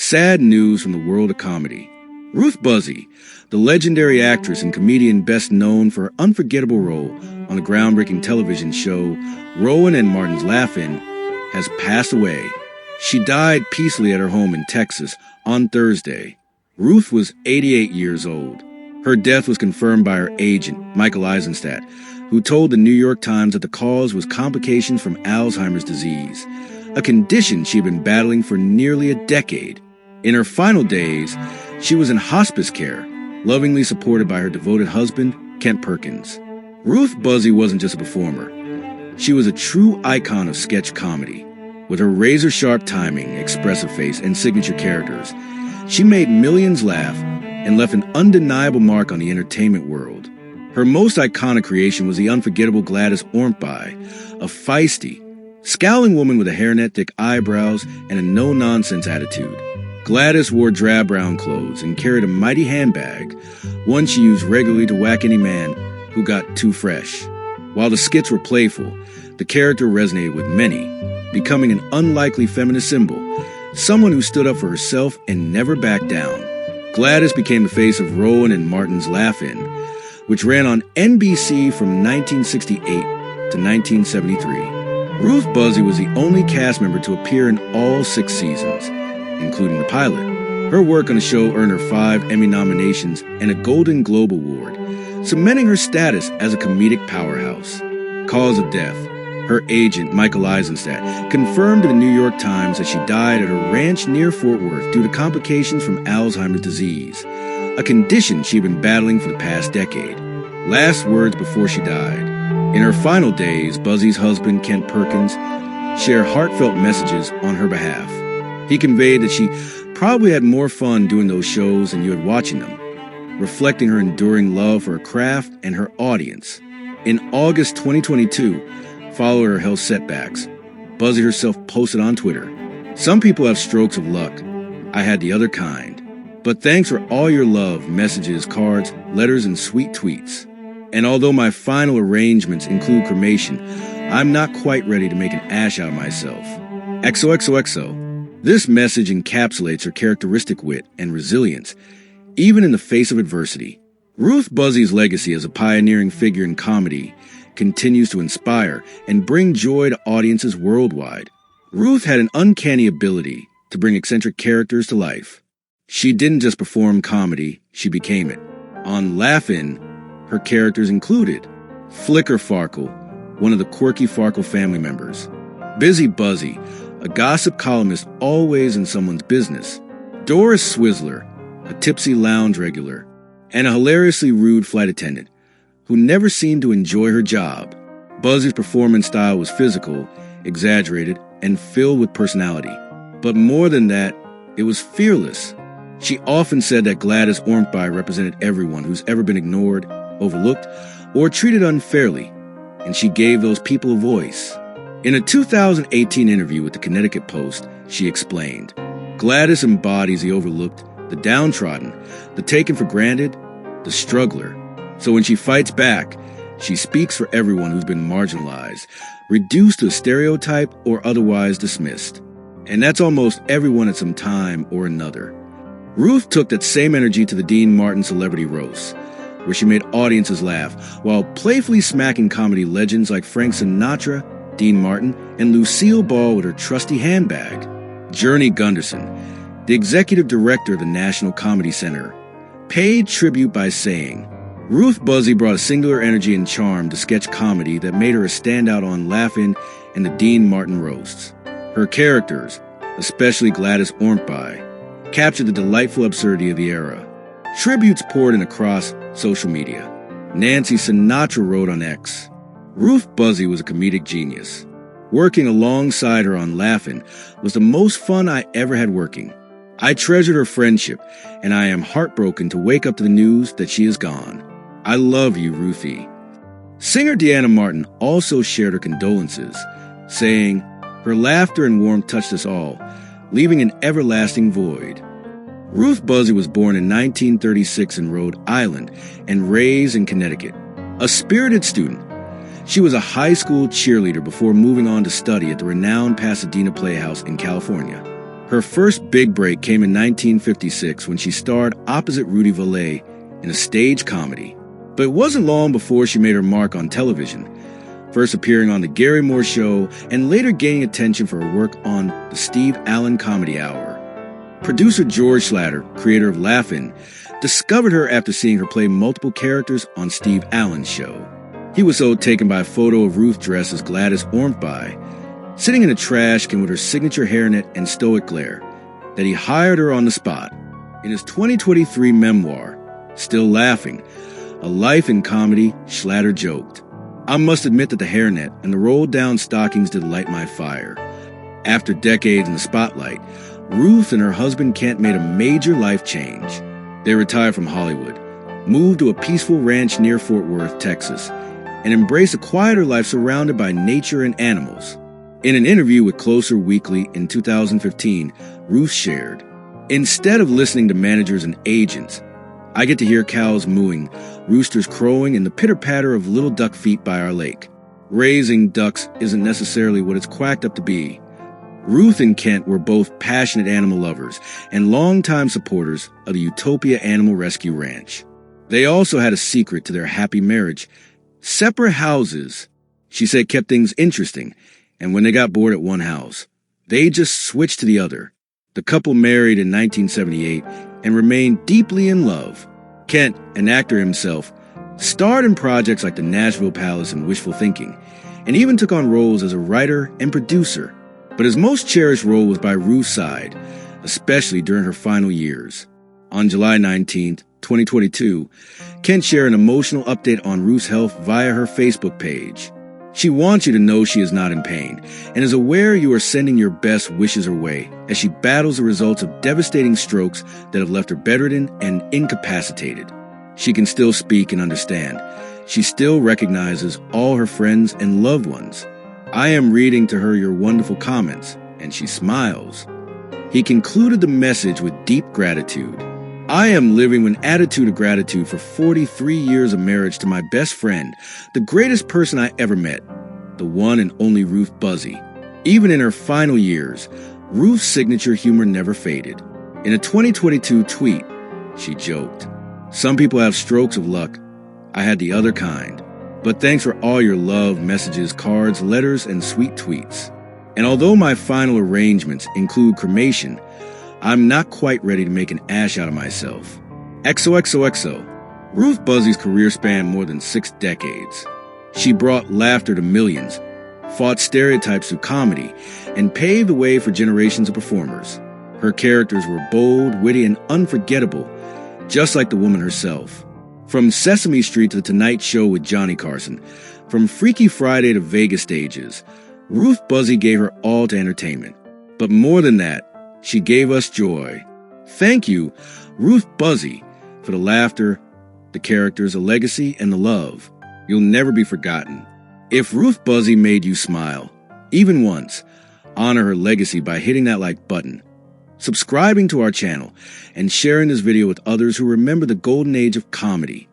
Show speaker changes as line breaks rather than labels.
Sad news from the world of comedy. Ruth Buzzi, the legendary actress and comedian best known for her unforgettable role on the groundbreaking television show Rowan and Martin's Laugh-In, has passed away. She died peacefully at her home in Texas on Thursday. Ruth was 88 years old. Her death was confirmed by her agent, Michael Eisenstadt, who told the New York Times that the cause was complications from Alzheimer's disease, a condition she'd been battling for nearly a decade. In her final days, she was in hospice care, lovingly supported by her devoted husband, Kent Perkins. Ruth Buzzi wasn't just a performer. She was a true icon of sketch comedy. With her razor-sharp timing, expressive face, and signature characters, she made millions laugh and left an undeniable mark on the entertainment world. Her most iconic creation was the unforgettable Gladys Ormphby, a feisty, scowling woman with a hairnet, thick eyebrows, and a no-nonsense attitude. Gladys wore drab brown clothes and carried a mighty handbag, one she used regularly to whack any man who got too fresh. While the skits were playful, the character resonated with many, becoming an unlikely feminist symbol, someone who stood up for herself and never backed down. Gladys became the face of Rowan and Martin's Laugh-In, which ran on NBC from 1968 to 1973. Ruth Buzzi was the only cast member to appear in all 6 seasons, including the pilot. Her work on the show earned her 5 Emmy nominations and a Golden Globe Award, cementing her status as a comedic powerhouse. Cause of death. Her agent, Michael Eisenstadt, confirmed to the New York Times that she died at her ranch near Fort Worth due to complications from Alzheimer's disease, a condition she'd been battling for the past decade. Last words before she died. In her final days, Buzzi's husband, Kent Perkins, shared heartfelt messages on her behalf. He conveyed that she probably had more fun doing those shows than you had watching them, reflecting her enduring love for her craft and her audience. In August 2022, following her health setbacks, Buzzi herself posted on Twitter, "Some people have strokes of luck. I had the other kind. But thanks for all your love, messages, cards, letters, and sweet tweets. And although my final arrangements include cremation, I'm not quite ready to make an ash out of myself. XOXOXO." This message encapsulates her characteristic wit and resilience, even in the face of adversity. Ruth Buzzi's legacy as a pioneering figure in comedy continues to inspire and bring joy to audiences worldwide. Ruth had an uncanny ability to bring eccentric characters to life. She didn't just perform comedy, she became it. On Laugh-In, her characters included Flicker Farkle, one of the quirky Farkle family members; Busy Buzzi, a gossip columnist always in someone's business; Doris Swizzler, a tipsy lounge regular; and a hilariously rude flight attendant who never seemed to enjoy her job. Buzzi's performance style was physical, exaggerated, and filled with personality. But more than that, it was fearless. She often said that Gladys Ormphby represented everyone who's ever been ignored, overlooked, or treated unfairly, and she gave those people a voice. In a 2018 interview with the Connecticut Post, she explained, "Gladys embodies the overlooked, the downtrodden, the taken for granted, the struggler. So when she fights back, she speaks for everyone who's been marginalized, reduced to a stereotype, or otherwise dismissed. And that's almost everyone at some time or another." Ruth took that same energy to the Dean Martin Celebrity Roast, where she made audiences laugh while playfully smacking comedy legends like Frank Sinatra, Dean Martin, and Lucille Ball with her trusty handbag. Journey Gunderson, the executive director of the National Comedy Center, paid tribute by saying, "Ruth Buzzi brought a singular energy and charm to sketch comedy that made her a standout on Laugh-In and the Dean Martin roasts. Her characters, especially Gladys Ormphby, captured the delightful absurdity of the era." Tributes poured in across social media. Nancy Sinatra wrote on X, "Ruth Buzzi was a comedic genius. Working alongside her on Laugh-In was the most fun I ever had working. I treasured her friendship, and I am heartbroken to wake up to the news that she is gone. I love you, Ruthie." Singer Deanna Martin also shared her condolences, saying, "Her laughter and warmth touched us all, leaving an everlasting void." Ruth Buzzi was born in 1936 in Rhode Island and raised in Connecticut. A spirited student, she was a high school cheerleader before moving on to study at the renowned Pasadena Playhouse in California. Her first big break came in 1956 when she starred opposite Rudy Vallee in a stage comedy. But it wasn't long before she made her mark on television, first appearing on The Gary Moore Show and later gaining attention for her work on The Steve Allen Comedy Hour. Producer George Schlatter, creator of Laugh-In, discovered her after seeing her play multiple characters on Steve Allen's show. He was so taken by a photo of Ruth dressed as Gladys Ormphby, sitting in a trash can with her signature hairnet and stoic glare, that he hired her on the spot. In his 2023 memoir, Still Laughing, A Life in Comedy, Schlatter joked, "I must admit that the hairnet and the rolled-down stockings did light my fire. After decades in the spotlight, Ruth and her husband Kent made a major life change. They retired from Hollywood, moved to a peaceful ranch near Fort Worth, Texas, and embraced a quieter life surrounded by nature and animals." In an interview with Closer Weekly in 2015, Ruth shared, "Instead of listening to managers and agents, I get to hear cows mooing, roosters crowing, and the pitter-patter of little duck feet by our lake. Raising ducks isn't necessarily what it's quacked up to be." Ruth and Kent were both passionate animal lovers and longtime supporters of the Utopia Animal Rescue Ranch. They also had a secret to their happy marriage. Separate houses, she said, kept things interesting, and when they got bored at one house, they just switched to the other. The couple married in 1978 and remained deeply in love. Kent, an actor himself, starred in projects like the Nashville Palace and Wishful Thinking, and even took on roles as a writer and producer. But his most cherished role was by Ruth's side, especially during her final years. On July 19, 2022, Kent shared an emotional update on Ruth's health via her Facebook page. She wants you to know she is not in pain and is aware you are sending your best wishes her way as she battles the results of devastating strokes that have left her bedridden and incapacitated. She can still speak and understand. She still recognizes all her friends and loved ones. I am reading to her your wonderful comments, and she smiles. He concluded the message with deep gratitude. I am living with an attitude of gratitude for 43 years of marriage to my best friend, the greatest person I ever met, the one and only Ruth Buzzi. Even in her final years, Ruth's signature humor never faded. In a 2022 tweet, she joked, "Some people have strokes of luck. I had the other kind. But thanks for all your love, messages, cards, letters, and sweet tweets. And although my final arrangements include cremation, I'm not quite ready to make an ash out of myself." XOXOXO. Ruth Buzzi's career spanned more than 6 decades. She brought laughter to millions, fought stereotypes through comedy, and paved the way for generations of performers. Her characters were bold, witty, and unforgettable, just like the woman herself. From Sesame Street to The Tonight Show with Johnny Carson, from Freaky Friday to Vegas stages, Ruth Buzzi gave her all to entertainment. But more than that, she gave us joy. Thank you, Ruth Buzzi, for the laughter, the characters, the legacy, and the love. You'll never be forgotten. If Ruth Buzzi made you smile, even once, honor her legacy by hitting that like button, subscribing to our channel, and sharing this video with others who remember the golden age of comedy.